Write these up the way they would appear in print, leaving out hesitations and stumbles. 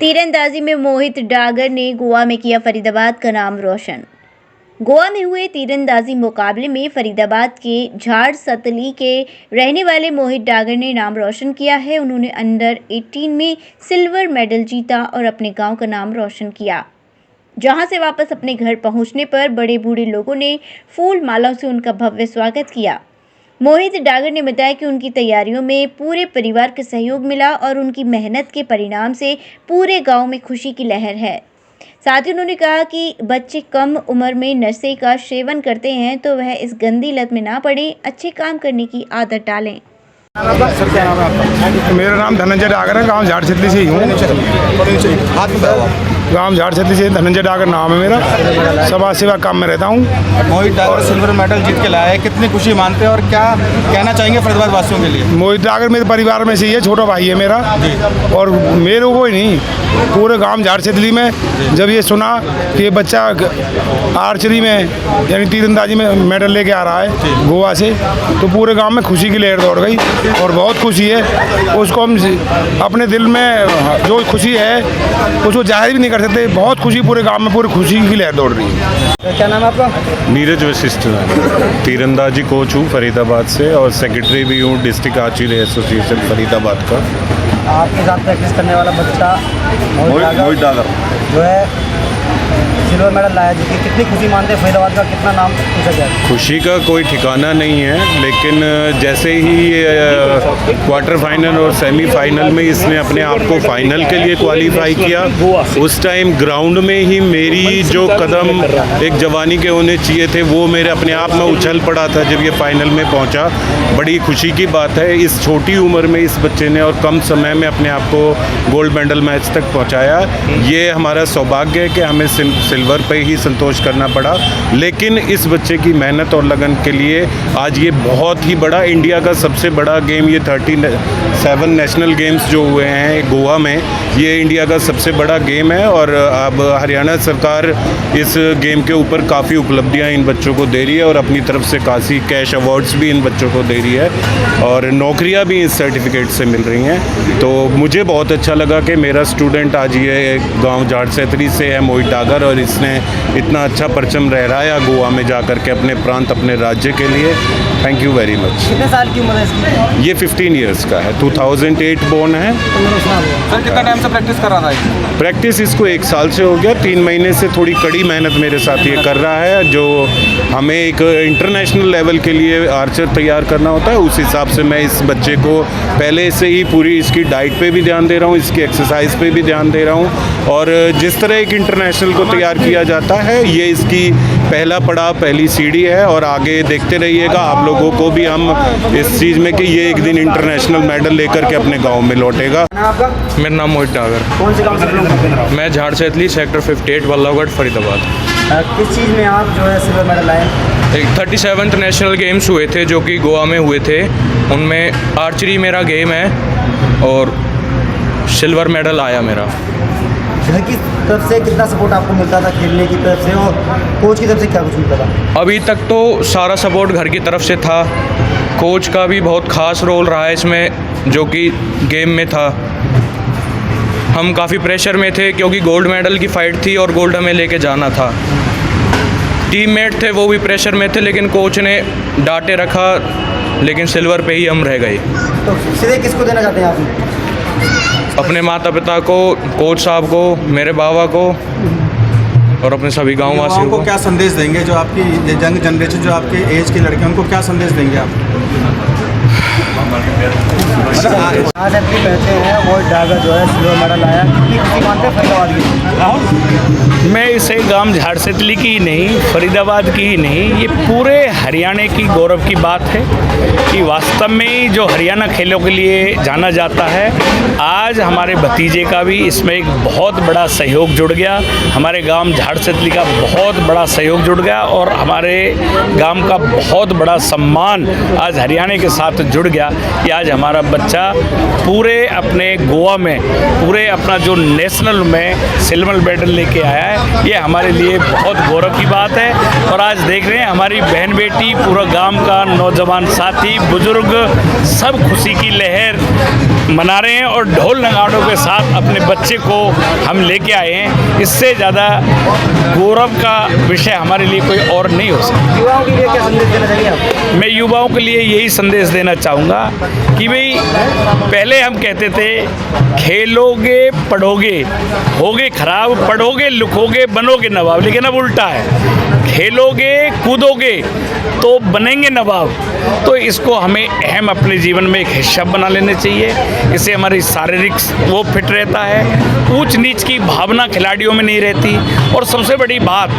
तीरंदाजी में मोहित डागर ने गोवा में किया फरीदाबाद का नाम रोशन। गोवा में हुए तीरंदाजी मुकाबले में फरीदाबाद के झाड़ सतली के रहने वाले मोहित डागर ने नाम रोशन किया है। उन्होंने अंडर 18 में सिल्वर मेडल जीता और अपने गांव का नाम रोशन किया, जहां से वापस अपने घर पहुंचने पर बड़े बूढ़े लोगों ने फूल मालाओं से उनका भव्य स्वागत किया। मोहित डागर ने बताया कि उनकी तैयारियों में पूरे परिवार का सहयोग मिला और उनकी मेहनत के परिणाम से पूरे गांव में खुशी की लहर है। साथ ही उन्होंने कहा कि बच्चे कम उम्र में नशे का सेवन करते हैं तो वह इस गंदी लत में ना पड़े, अच्छे काम करने की आदत डालें। सर क्या नाम है आपका? मेरा नाम धनंजय डागर है। गांव झाड़ छतली से ही हूँ। गांव झाड़ छतली से धनंजय डागर नाम है मेरा। समाज सेवा काम में रहता हूँ। मोहित डागर सिल्वर मेडल जीत के लाया है, कितनी खुशी मानते हैं और क्या कहना चाहेंगे फरीदाबाद वासियों के लिए? मोहित डागर मेरे परिवार में से ही है, छोटा भाई है मेरा। और मेरे को ही नहीं, पूरे गांव झाड़ छतली में जब ये सुना कि ये बच्चा आर्चरी में यानी तीरंदाजी में मेडल लेके आ रहा है गोवा से, तो पूरे गाँव में खुशी की लहर दौड़ गई और बहुत खुशी है। उसको हम अपने दिल में जो खुशी है उसको जाहिर भी नहीं कर सकते। बहुत खुशी, पूरे गांव में पूरी खुशी की लहर दौड़ रही है। क्या नाम है आपका? नीरज वशिष्ठ। तीरंदाजी कोच हूँ फरीदाबाद से और सेक्रेटरी भी हूँ डिस्ट्रिक्ट आर्चरी एसोसिएशन फरीदाबाद का। आपके साथ प्रैक्टिस करने वाला बच्चा मोहित डागर जो है सिल्वर मेडल लाया, जिसकी कितनी खुशी मानते हैं? फरीदाबाद का कितना नाम पूछा जाए? खुशी का कोई ठिकाना नहीं है, लेकिन जैसे ही क्वार्टर फाइनल और सेमीफाइनल में इसने अपने आप को फाइनल के लिए क्वालिफाई किया, उस टाइम ग्राउंड में ही मेरी जो कदम एक जवानी के होने चाहिए थे वो मेरे अपने आप में उछल पड़ा था जब ये फाइनल में पहुंचा। बड़ी खुशी की बात है, इस छोटी उम्र में इस बच्चे ने और कम समय में अपने आप को गोल्ड मेडल मैच तक पहुँचाया। ये हमारा सौभाग्य है कि हमें सिल्वर पे ही संतोष करना पड़ा, लेकिन इस बच्चे की मेहनत और लगन के लिए आज ये बहुत ही बड़ा, इंडिया का सबसे बड़ा गेम, ये 37 नेशनल गेम्स जो हुए हैं गोवा में, ये इंडिया का सबसे बड़ा गेम है। और अब हरियाणा सरकार इस गेम के ऊपर काफ़ी उपलब्धियां इन बच्चों को दे रही है और अपनी तरफ से काफ़ी कैश अवार्ड्स भी इन बच्चों को दे रही है और नौकरियां भी इस सर्टिफिकेट से मिल रही हैं। तो मुझे बहुत अच्छा लगा कि मेरा स्टूडेंट आज ये गाँव झाड़ छतली से है, मोहित डागर, और इसने इतना अच्छा परचम लहराया गोवा में जाकर के अपने प्रांत, अपने राज्य के लिए। Thank you very much. कितने साल की उम्र है इसकी? ये 15 ईयर्स का है, 2008 बोर्न है। सर कितना टाइम से प्रैक्टिस कर रहा था? प्रैक्टिस इसको 1 साल से हो गया। 3 महीने से थोड़ी कड़ी मेहनत मेरे साथ ये कर रहा है। जो हमें एक इंटरनेशनल लेवल के लिए आर्चर तैयार करना होता है, उस हिसाब से मैं इस बच्चे को पहले से ही पूरी इसकी डाइट पे भी ध्यान दे रहा हूँ, इसकी एक्सरसाइज पे भी ध्यान दे रहा हूँ। और जिस तरह एक इंटरनेशनल को तैयार किया जाता है, ये इसकी पहला पड़ाव, पहली सीढ़ी है। और आगे देखते रहिएगा आप लोगों को भी हम इस चीज़ में कि ये एक दिन इंटरनेशनल मेडल लेकर के अपने गांव में लौटेगा। मेरा नाम मोहित डागर। कौन से गांव से बिलोंग करते हैं? मैं झाड़ छतली सेक्टर 58 वल्लभगढ़ फरीदाबाद। किस चीज़ में आप जो है सिल्वर मेडल लाए? एक 37 नेशनल गेम्स हुए थे जो कि गोवा में हुए थे, उनमें आर्चरी मेरा गेम है और सिल्वर मेडल आया मेरा। घर की तरफ से कितना सपोर्ट आपको मिलता था खेलने की तरफ से, और कोच की तरफ से क्या कुछ मिलता था? अभी तक तो सारा सपोर्ट घर की तरफ से था। कोच का भी बहुत ख़ास रोल रहा है इसमें, जो कि गेम में था। हम काफ़ी प्रेशर में थे क्योंकि गोल्ड मेडल की फ़ाइट थी और गोल्ड हमें लेके जाना था। टीममेट थे वो भी प्रेशर में थे, लेकिन कोच ने डांटे रखा, लेकिन सिल्वर पे ही हम रह गए। तो सीधे किसको देना चाहते हैं आप? अपने माता पिता को, कोच साहब को, मेरे बाबा को और अपने सभी गाँव वासियों को क्या संदेश देंगे? जो आपकी यंग जनरेशन, जो आपके एज के लड़के, उनको क्या संदेश देंगे आप? आज अपनी कहते हैं मोहित डागर जो है सिल्वर मेडल आया, कितनी खुशी मानते हैं फरीदाबाद की? मैं इसे गांव झाड़ छतली की ही नहीं, फरीदाबाद की ही नहीं, ये पूरे हरियाणा की गौरव की बात है कि वास्तव में जो हरियाणा खेलों के लिए जाना जाता है, आज हमारे भतीजे का भी इसमें एक बहुत बड़ा सहयोग जुड़ गया। हमारे गांव झाड़ छतली का बहुत बड़ा सहयोग जुड़ गया और हमारे गांव का बहुत बड़ा सम्मान आज हरियाणा के साथ जुड़ गया कि आज हमारा बच्चा पूरे अपने गोवा में, पूरे अपना जो नेशनल में सिल्वर मेडल लेके आया है। ये हमारे लिए बहुत गौरव की बात है। और आज देख रहे हैं हमारी बहन बेटी, पूरा गांव का नौजवान साथी, बुजुर्ग, सब खुशी की लहर मना रहे हैं और ढोल नगाड़ों के साथ अपने बच्चे को हम लेके आए हैं। इससे ज़्यादा गौरव का विषय हमारे लिए कोई और नहीं हो सकता। युवाओं के लिए क्या संदेश देना चाहिए आप? मैं युवाओं के लिए यही संदेश देना चाहूँगा कि भाई पहले हम कहते थे खेलोगे पढ़ोगे होगे खराब, पढ़ोगे लिखोगे बनोगे नवाब, लेकिन अब उल्टा है, खेलोगे कूदोगे तो बनेंगे नवाब। तो इसको हमें अहम अपने जीवन में एक हिस्सा बना लेना चाहिए। इससे हमारी शारीरिक वो फिट रहता है, ऊंच नीच की भावना खिलाड़ियों में नहीं रहती। और सबसे बड़ी बात,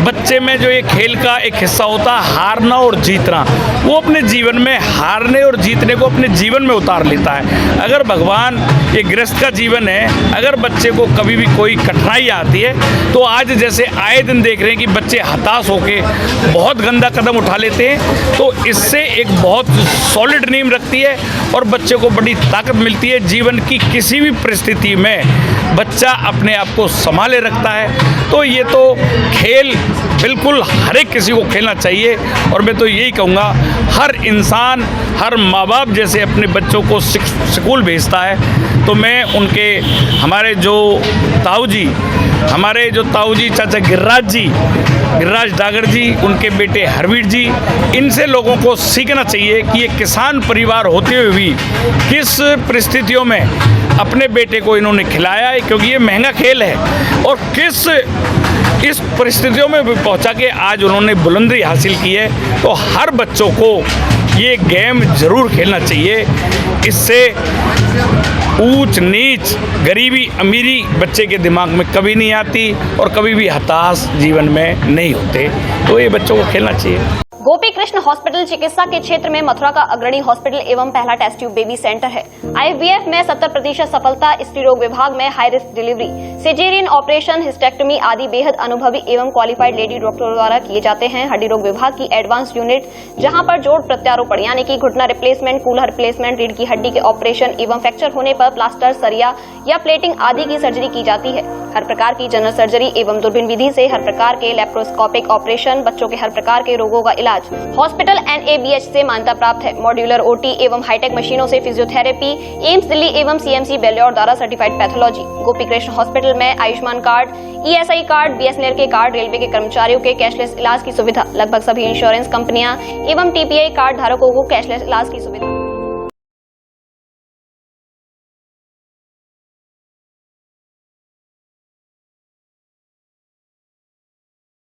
बच्चे में जो ये खेल का एक हिस्सा होता है हारना और जीतना, वो अपने जीवन में हारने और जीतने को अपने जीवन में उतार लेता है। अगर भगवान, ये गृहस्थ का जीवन है, अगर बच्चे को कभी भी कोई कठिनाई आती है तो आज जैसे आए दिन देख रहे हैं कि बच्चे हताश होके बहुत गंदा कदम उठा लेते हैं, तो इससे एक बहुत सॉलिड नींव रखती है और बच्चे को बड़ी ताकत मिलती है। जीवन की किसी भी परिस्थिति में बच्चा अपने आप को संभाले रखता है। तो ये तो खेल बिल्कुल हर एक किसी को खेलना चाहिए। और मैं तो यही कहूँगा, हर इंसान, हर माँ बाप जैसे अपने बच्चों को स्कूल भेजता है, तो मैं उनके हमारे जो ताऊ जी चाचा गिरिराज डागर जी, उनके बेटे हरवीर जी, इनसे लोगों को सीखना चाहिए कि ये किसान परिवार होते हुए भी किस परिस्थितियों में अपने बेटे को इन्होंने खिलाया है, क्योंकि ये महंगा खेल है, और किस इस परिस्थितियों में भी पहुंचा के आज उन्होंने बुलंदी हासिल की है। तो हर बच्चों को ये गेम ज़रूर खेलना चाहिए। इससे ऊंच नीच, गरीबी अमीरी बच्चे के दिमाग में कभी नहीं आती और कभी भी हताश जीवन में नहीं होते। तो ये बच्चों को खेलना चाहिए। गोपी कृष्ण हॉस्पिटल चिकित्सा के क्षेत्र में मथुरा का अग्रणी हॉस्पिटल एवं पहला टेस्ट ट्यूब बेबी सेंटर है। IVF में 70% सफलता, स्त्री रोग विभाग में high risk delivery, caesarean operation, hysterectomy आदि बेहद अनुभवी एवं क्वालिफाइड लेडी डॉक्टरों द्वारा किए जाते हैं। हड्डी रोग विभाग की एडवांस यूनिट, जहां पर जोड़ प्रत्यारोपण यानी कि घुटना रिप्लेसमेंट, कूल्हा रिप्लेसमेंट, रीढ़ की हड्डी के ऑपरेशन एवं फ्रैक्चर होने पर प्लास्टर, सरिया या प्लेटिंग आदि की सर्जरी की जाती है। हर प्रकार की जनरल सर्जरी एवं दूरबीन विधि से हर प्रकार के लैप्रोस्कोपिक ऑपरेशन, बच्चों के हर प्रकार के रोगों का इलाज। हॉस्पिटल NABH से मान्यता प्राप्त है। मॉड्यूलर OT एवं हाईटेक मशीनों से फिजियोथेरेपी, एम्स दिल्ली एवं CMC बेल्योर द्वारा certified pathology. Gopi Krishna hospital में Ayushman card, ESI card, BSNL के कार्ड, रेलवे के कर्मचारियों के कैशलेस इलाज की सुविधा, लगभग सभी इंश्योरेंस कंपनियां एवं TPI कार्ड धारकों को कैशलेस इलाज की सुविधा।